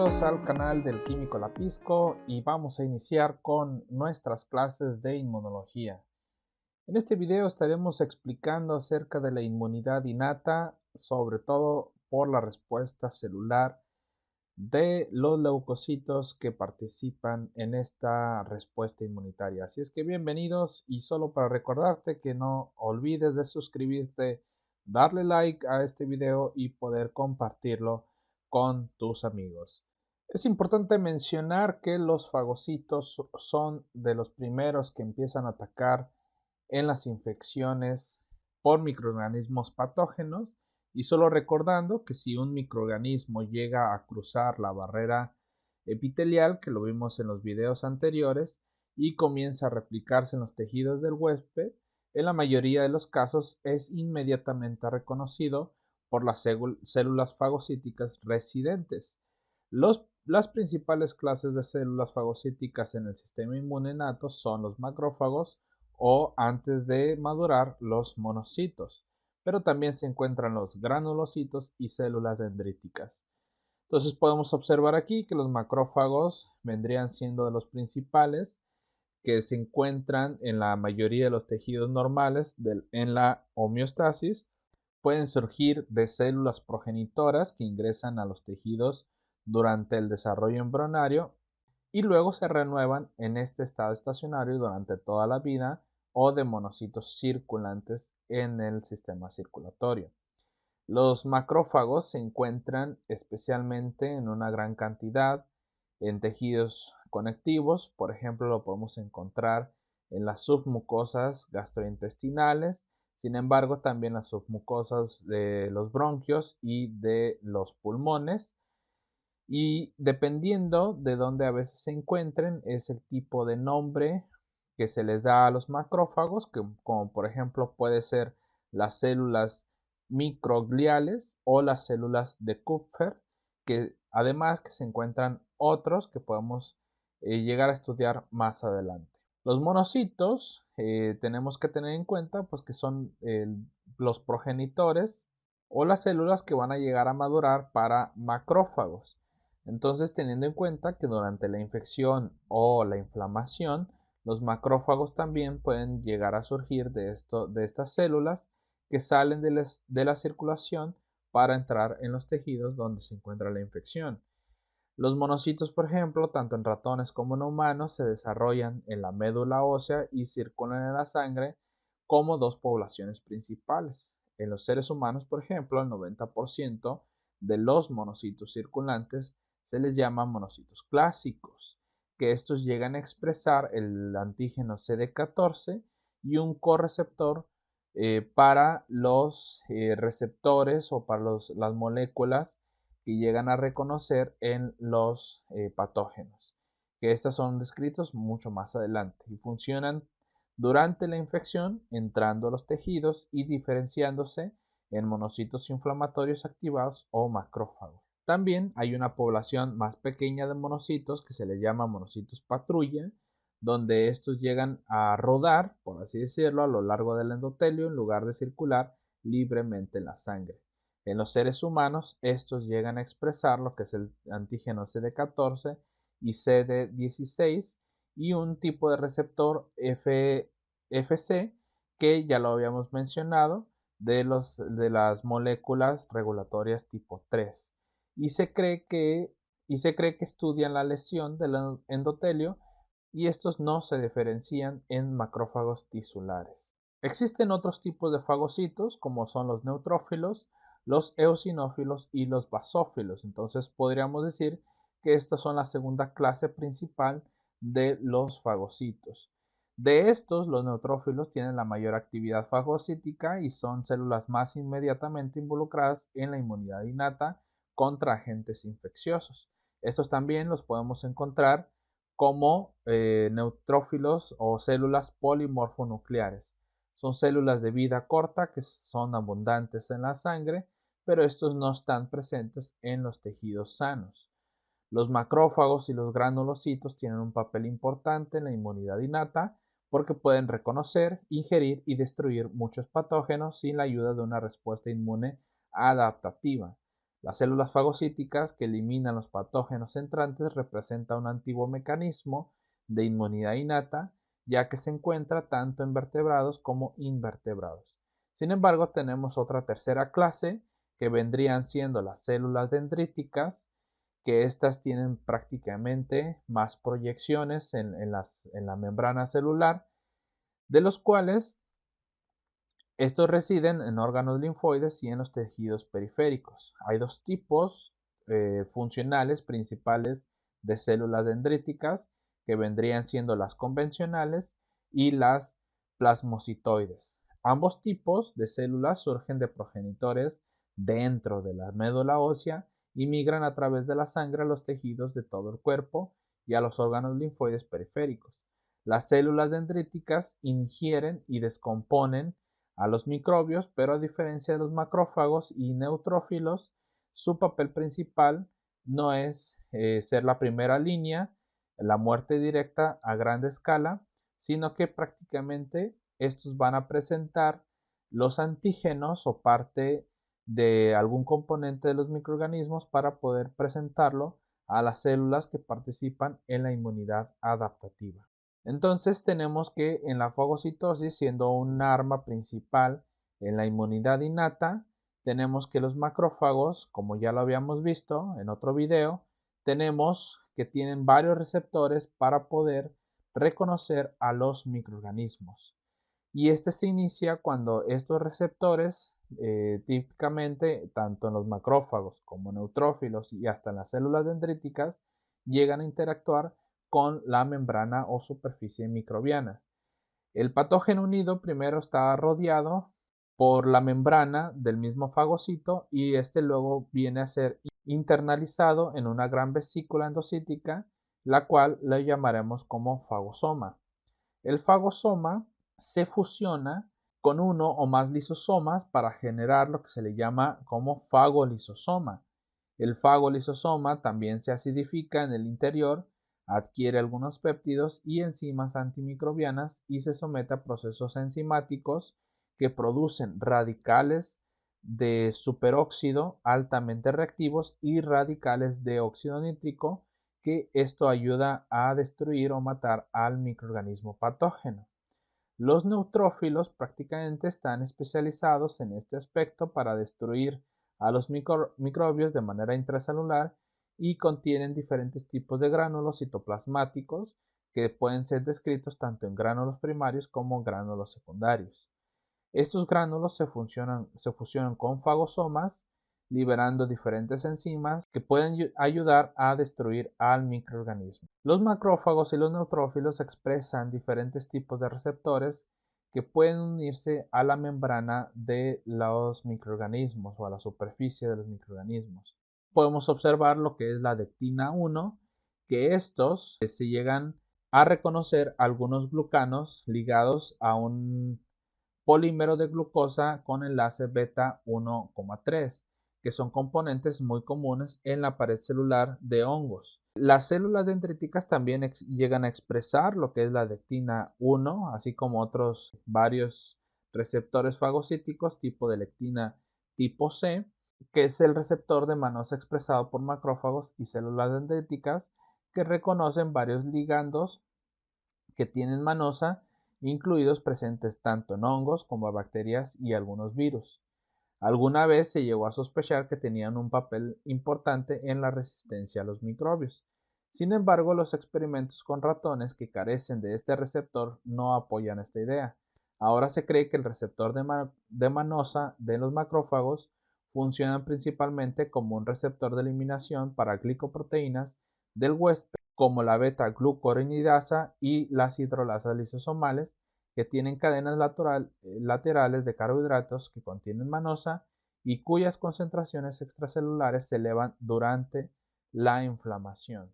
Bienvenidos al canal del Químico Lapisco y vamos a iniciar con nuestras clases de inmunología. En este video estaremos explicando acerca de la inmunidad innata, sobre todo por la respuesta celular de los leucocitos que participan en esta respuesta inmunitaria. Así es que bienvenidos y solo para recordarte que no olvides de suscribirte, darle like a este video y poder compartirlo con tus amigos. Es importante mencionar que los fagocitos son de los primeros que empiezan a atacar en las infecciones por microorganismos patógenos y solo recordando que si un microorganismo llega a cruzar la barrera epitelial, que lo vimos en los videos anteriores, y comienza a replicarse en los tejidos del huésped, en la mayoría de los casos es inmediatamente reconocido por las células fagocíticas residentes. Las principales clases de células fagocíticas en el sistema inmune nato son los macrófagos o, antes de madurar, los monocitos, pero también se encuentran los granulocitos y células dendríticas. Entonces podemos observar aquí que los macrófagos vendrían siendo de los principales que se encuentran en la mayoría de los tejidos normales en la homeostasis. Pueden surgir de células progenitoras que ingresan a los tejidos durante el desarrollo embrionario y luego se renuevan en este estado estacionario durante toda la vida, o de monocitos circulantes en el sistema circulatorio. Los macrófagos se encuentran especialmente en una gran cantidad en tejidos conectivos. Por ejemplo, lo podemos encontrar en las submucosas gastrointestinales, sin embargo también las submucosas de los bronquios y de los pulmones, y dependiendo de dónde a veces se encuentren es el tipo de nombre que se les da a los macrófagos, como por ejemplo puede ser las células microgliales o las células de Kupffer, que además que se encuentran otros que podemos llegar a estudiar más adelante. Los monocitos tenemos que tener en cuenta pues que son los progenitores o las células que van a llegar a madurar para macrófagos. Entonces, teniendo en cuenta que durante la infección o la inflamación, los macrófagos también pueden llegar a surgir de estas células que salen de la circulación para entrar en los tejidos donde se encuentra la infección. Los monocitos, por ejemplo, tanto en ratones como en humanos, se desarrollan en la médula ósea y circulan en la sangre como dos poblaciones principales. En los seres humanos, por ejemplo, el 90% de los monocitos circulantes se les llama monocitos clásicos, que estos llegan a expresar el antígeno CD14 y un correceptor para los receptores o para las moléculas que llegan a reconocer en los patógenos, que estos son descritos mucho más adelante y funcionan durante la infección, entrando a los tejidos y diferenciándose en monocitos inflamatorios activados o macrófagos. También hay una población más pequeña de monocitos que se le llama monocitos patrulla, donde estos llegan a rodar, por así decirlo, a lo largo del endotelio en lugar de circular libremente en la sangre. En los seres humanos, estos llegan a expresar lo que es el antígeno CD14 y CD16 y un tipo de receptor FC que ya lo habíamos mencionado de las moléculas regulatorias tipo 3. Y se cree que estudian la lesión del endotelio y estos no se diferencian en macrófagos tisulares. Existen otros tipos de fagocitos como son los neutrófilos, los eosinófilos y los basófilos. Entonces podríamos decir que estas son la segunda clase principal de los fagocitos. De estos, los neutrófilos tienen la mayor actividad fagocítica y son células más inmediatamente involucradas en la inmunidad innata contra agentes infecciosos. Estos también los podemos encontrar como neutrófilos o células polimorfonucleares. Son células de vida corta que son abundantes en la sangre, pero estos no están presentes en los tejidos sanos. Los macrófagos y los granulocitos tienen un papel importante en la inmunidad innata porque pueden reconocer, ingerir y destruir muchos patógenos sin la ayuda de una respuesta inmune adaptativa. Las células fagocíticas que eliminan los patógenos entrantes representan un antiguo mecanismo de inmunidad innata, ya que se encuentra tanto en vertebrados como invertebrados. Sin embargo, tenemos otra tercera clase que vendrían siendo las células dendríticas, que estas tienen prácticamente más proyecciones en la membrana celular, de los cuales estos residen en órganos linfoides y en los tejidos periféricos. Hay dos tipos funcionales principales de células dendríticas, que vendrían siendo las convencionales y las plasmocitoides. Ambos tipos de células surgen de progenitores dentro de la médula ósea y migran a través de la sangre a los tejidos de todo el cuerpo y a los órganos linfoides periféricos. Las células dendríticas ingieren y descomponen a los microbios, pero a diferencia de los macrófagos y neutrófilos, su papel principal no es ser la primera línea, la muerte directa a gran escala, sino que prácticamente estos van a presentar los antígenos o parte de algún componente de los microorganismos para poder presentarlo a las células que participan en la inmunidad adaptativa. Entonces tenemos que en la fagocitosis, siendo un arma principal en la inmunidad innata, tenemos que los macrófagos, como ya lo habíamos visto en otro video, tenemos que tienen varios receptores para poder reconocer a los microorganismos. Y este se inicia cuando estos receptores, típicamente tanto en los macrófagos como neutrófilos y hasta en las células dendríticas, llegan a interactuar con la membrana o superficie microbiana. El patógeno unido primero está rodeado por la membrana del mismo fagocito y este luego viene a ser internalizado en una gran vesícula endocítica, la cual le llamaremos como fagosoma. El fagosoma se fusiona con uno o más lisosomas para generar lo que se le llama como fagolisosoma. El fagolisosoma también se acidifica en el interior, adquiere algunos péptidos y enzimas antimicrobianas y se somete a procesos enzimáticos que producen radicales de superóxido altamente reactivos y radicales de óxido nítrico, que esto ayuda a destruir o matar al microorganismo patógeno. Los neutrófilos prácticamente están especializados en este aspecto para destruir a los microbios de manera intracelular y contienen diferentes tipos de gránulos citoplasmáticos que pueden ser descritos tanto en gránulos primarios como gránulos secundarios. Estos gránulos se fusionan con fagosomas, liberando diferentes enzimas que pueden ayudar a destruir al microorganismo. Los macrófagos y los neutrófilos expresan diferentes tipos de receptores que pueden unirse a la membrana de los microorganismos o a la superficie de los microorganismos. Podemos observar lo que es la dectina 1, que estos se llegan a reconocer algunos glucanos ligados a un polímero de glucosa con enlace beta 1,3, que son componentes muy comunes en la pared celular de hongos. Las células dendríticas también llegan a expresar lo que es la lectina 1, así como otros varios receptores fagocíticos tipo de lectina tipo C, que es el receptor de manosa expresado por macrófagos y células dendríticas que reconocen varios ligandos que tienen manosa, incluidos presentes tanto en hongos como bacterias y algunos virus. Alguna vez se llegó a sospechar que tenían un papel importante en la resistencia a los microbios. Sin embargo, los experimentos con ratones que carecen de este receptor no apoyan esta idea. Ahora se cree que el receptor de manosa de los macrófagos funciona principalmente como un receptor de eliminación para glicoproteínas del huésped, como la beta-glucuronidasa y las hidrolasas lisosomales, que tienen cadenas laterales de carbohidratos que contienen manosa y cuyas concentraciones extracelulares se elevan durante la inflamación.